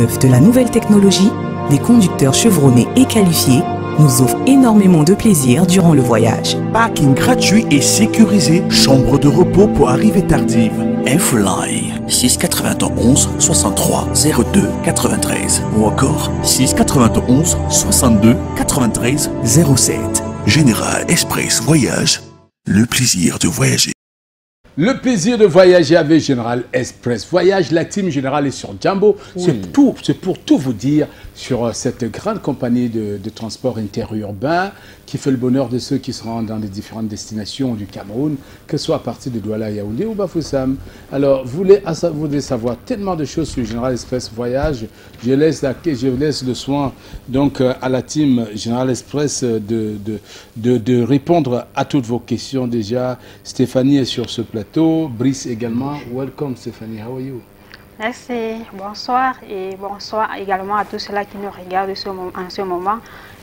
neuf de la nouvelle technologie, des conducteurs chevronnés et qualifiés nous offrent énormément de plaisir durant le voyage. Parking gratuit et sécurisé, chambre de repos pour arrivée tardive. Infoline 691 63 02 93 ou encore 691 62 93 07. Général Express Voyage, le plaisir de voyager. Le plaisir de voyager avec Général Express Voyage. La team Général est sur Jambo. Oui. C'est pour tout vous dire sur cette grande compagnie de transport interurbain qui fait le bonheur de ceux qui se rendent dans les différentes destinations du Cameroun, que ce soit à partir de Douala, Yaoundé ou Bafoussam. Alors, vous voulez savoir tellement de choses sur Général Express Voyage. Je laisse le soin donc à la team Général Express de répondre à toutes vos questions. Déjà, Stéphanie est sur ce plateau, Brice également. Welcome Stéphanie, how are you? Merci, bonsoir et bonsoir également à tous ceux-là qui nous regardent en ce moment.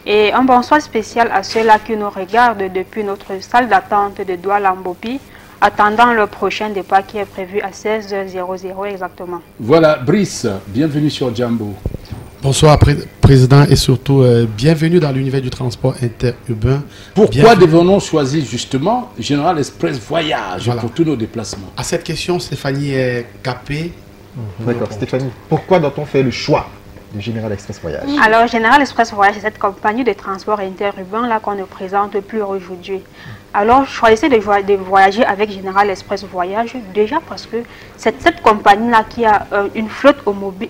Et un bonsoir spécial à ceux-là qui nous regardent depuis notre salle d'attente de Douala Mbopi, attendant le prochain départ qui est prévu à 16h00 exactement. Voilà, Brice, bienvenue sur Jambo. Bonsoir Président et surtout bienvenue dans l'univers du transport interurbain. Pourquoi devons-nous choisir justement Général Express Voyage pour tous nos déplacements? À cette question, Stéphanie est capée. D'accord, Stéphanie, pourquoi doit-on faire le choix du Général Express Voyage? Alors, Général Express Voyage, c'est cette compagnie de transport interurbain là qu'on ne présente plus aujourd'hui. Alors, choisissez de voyager avec Général Express Voyage, déjà parce que c'est cette compagnie-là qui a une flotte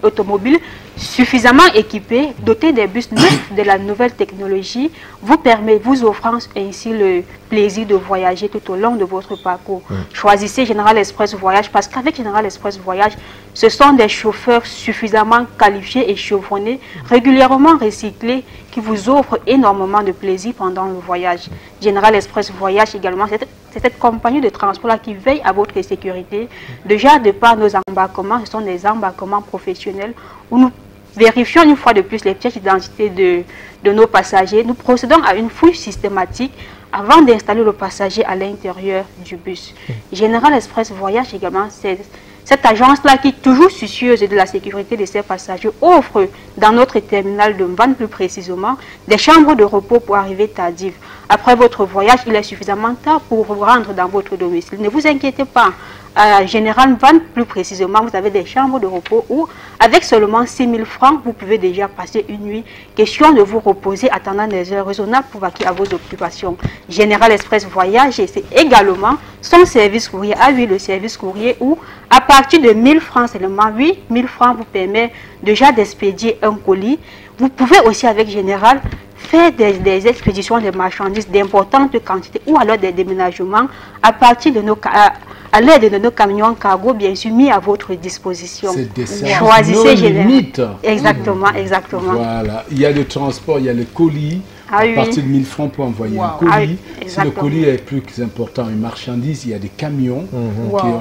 automobile suffisamment équipée, dotée des bus neufs de la nouvelle technologie, vous offrant ainsi le plaisir de voyager tout au long de votre parcours. Choisissez Général Express Voyage parce qu'avec Général Express Voyage, ce sont des chauffeurs suffisamment qualifiés et chevronnés, régulièrement recyclés, qui vous offrent énormément de plaisir pendant le voyage. Général Express Voyage également, c'est cette compagnie de transport-là qui veille à votre sécurité. Déjà, de par nos embarquements, ce sont des embarquements professionnels où nous vérifions une fois de plus les pièces d'identité de nos passagers. Nous procédons à une fouille systématique avant d'installer le passager à l'intérieur du bus. Général Express Voyage également, c'est cette agence-là qui est toujours soucieuse de la sécurité de ses passagers offre dans notre terminal de Vannes plus précisément des chambres de repos pour arriver tardive. Après votre voyage, il est suffisamment tard pour vous rendre dans votre domicile. Ne vous inquiétez pas. À Général Vannes plus précisément, vous avez des chambres de repos où avec seulement 6 000 francs, vous pouvez déjà passer une nuit. Question de vous reposer attendant des heures raisonnables pour vaquer à vos occupations. Général Express Voyage, c'est également son service courrier. Ah oui, le service courrier où à partir de 1 000 francs seulement, 8 000 francs vous permet déjà d'expédier un colis. Vous pouvez aussi avec Général faire des expéditions de marchandises d'importantes quantités ou alors des déménagements à partir de à l'aide de nos camions cargo, bien sûr, mis à votre disposition. Choisissez Général. Exactement, exactement. Voilà, il y a le transport, il y a le colis. À partir de 1 000 francs pour envoyer un colis. Si le colis est plus important, une marchandise, il y a des camions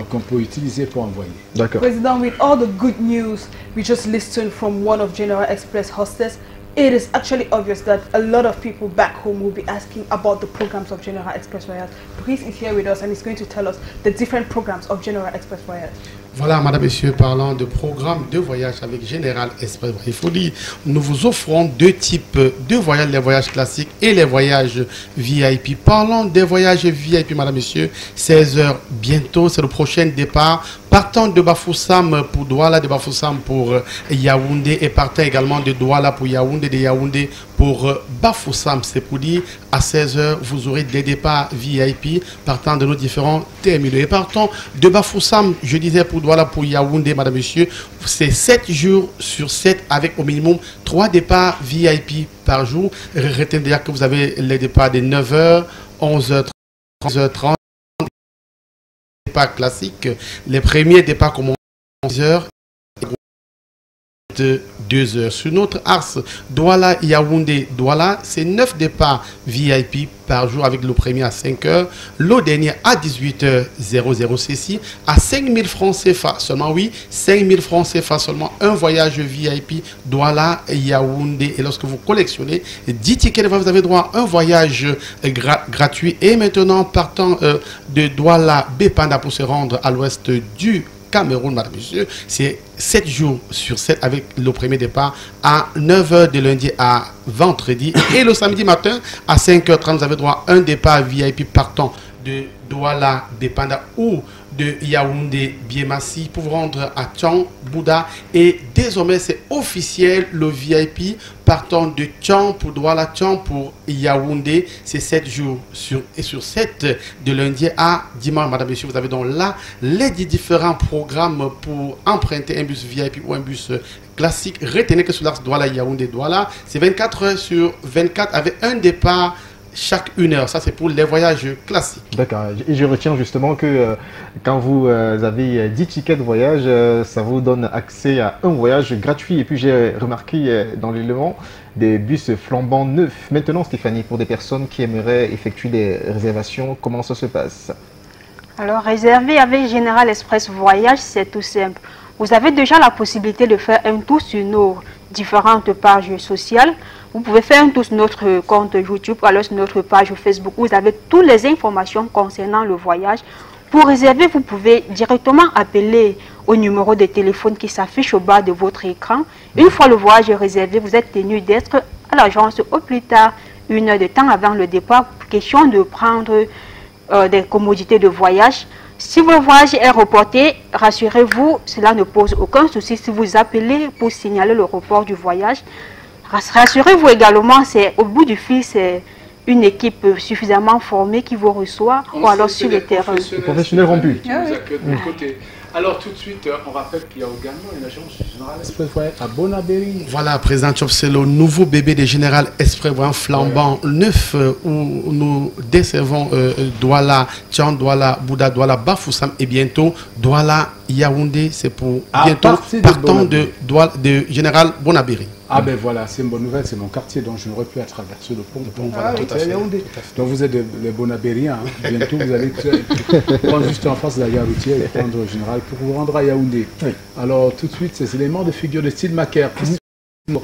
qu'on peut utiliser pour envoyer. D'accord. President, with all the good news we just listened from one of General Express hostess, it is actually obvious that a lot of people back home will be asking about the programs of General Express Voyage. Brice is here with us and he's going to tell us the different programs of General Express Voyage. Voilà, madame, messieurs, parlant de programme de voyage avec Général Express. Il faut dire, nous vous offrons deux types de voyages, les voyages classiques et les voyages VIP. Parlons des voyages VIP, madame, messieurs. 16h bientôt, c'est le prochain départ. Partant de Bafoussam pour Douala, de Bafoussam pour Yaoundé et partant également de Douala pour Yaoundé, de Yaoundé pour Bafoussam. C'est pour dire, à 16h, vous aurez des départs VIP partant de nos différents terminaux. Et partant de Bafoussam, je disais pour Douala, pour Yaoundé, madame, monsieur, c'est 7 jours sur 7 avec au minimum 3 départs VIP par jour. Retenez déjà que vous avez les départs de 9h, 11h, 13h30, départs classiques. Les premiers départs commencent à 10h. De 2 heures. Sur notre axe Douala, Yaoundé, Douala, c'est 9 départs VIP par jour avec le premier à 5 heures, le dernier à 18h00 ceci, à 5 000 francs CFA seulement, oui, 5 000 francs CFA seulement, un voyage VIP Douala, Yaoundé. Et lorsque vous collectionnez 10 tickets de voyage, vous avez droit à un voyage gratuit. Et maintenant, partant de Douala, Bépanda pour se rendre à l'ouest du Cameroun, madame, monsieur. C'est 7 jours sur 7 avec le premier départ à 9 h de lundi à vendredi. Et le samedi matin à 5 h 30, vous avez droit à un départ VIP partant de Douala, Dépenda ou de Yaoundé, Biémassi pour vous rendre à Tchang, Bouddha. Et désormais, c'est officiel, le VIP partant de Tchang pour Douala, Tchang pour Yaoundé. C'est 7 jours sur 7 de lundi à dimanche. Madame, Monsieur, vous avez donc là les différents programmes pour emprunter un bus VIP ou un bus classique. Retenez que sur l'axe Douala, Yaoundé, Douala, c'est 24 heures sur 24 avec un départ chaque 1 heure. Ça, c'est pour les voyages classiques. D'accord. Et je retiens justement que quand vous avez 10 tickets de voyage, ça vous donne accès à un voyage gratuit. Et puis, j'ai remarqué dans l'élément des bus flambant neufs. Maintenant, Stéphanie, pour des personnes qui aimeraient effectuer des réservations, comment ça se passe? Alors, réserver avec Général Express Voyage, c'est tout simple. Vous avez déjà la possibilité de faire un tour sur nos différentes pages sociales. Vous pouvez faire un tour sur notre compte YouTube, alors sur notre page Facebook. Vous avez toutes les informations concernant le voyage. Pour réserver, vous pouvez directement appeler au numéro de téléphone qui s'affiche au bas de votre écran. Une fois le voyage réservé, vous êtes tenu d'être à l'agence au plus tard 1 heure de temps avant le départ. Question de prendre des commodités de voyage. Si votre voyage est reporté, rassurez-vous, cela ne pose aucun souci si vous appelez pour signaler le report du voyage. Rassurez-vous également, c'est au bout du fil, c'est une équipe suffisamment formée qui vous reçoit ou alors sur le terrain. Professionnels rompus. Alors tout de suite, on rappelle qu'il y a également une agence Général Express Voyage à Bonabéry. Voilà, Président Chop, c'est le nouveau bébé de Général Express Voyage flambant neuf où nous desservons Douala, Tchang, Douala, Bouddha, Douala, Bafoussam et bientôt Douala, Yaoundé. C'est pour bientôt partant de Général Bonabéry. Ah ben voilà, c'est une bonne nouvelle, c'est mon quartier, donc je n'aurais plus à traverser le pont. Voilà, tout à fait. Donc vous êtes les Bonabériens, hein. Bientôt vous allez prendre juste en face de la gare routière et prendre le général pour vous rendre à Yaoundé. Oui. Alors tout de suite, c'est l'élément de figure de style Macaire. Justement,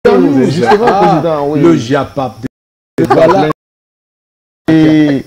président, oui. Le Japap. Voilà. Et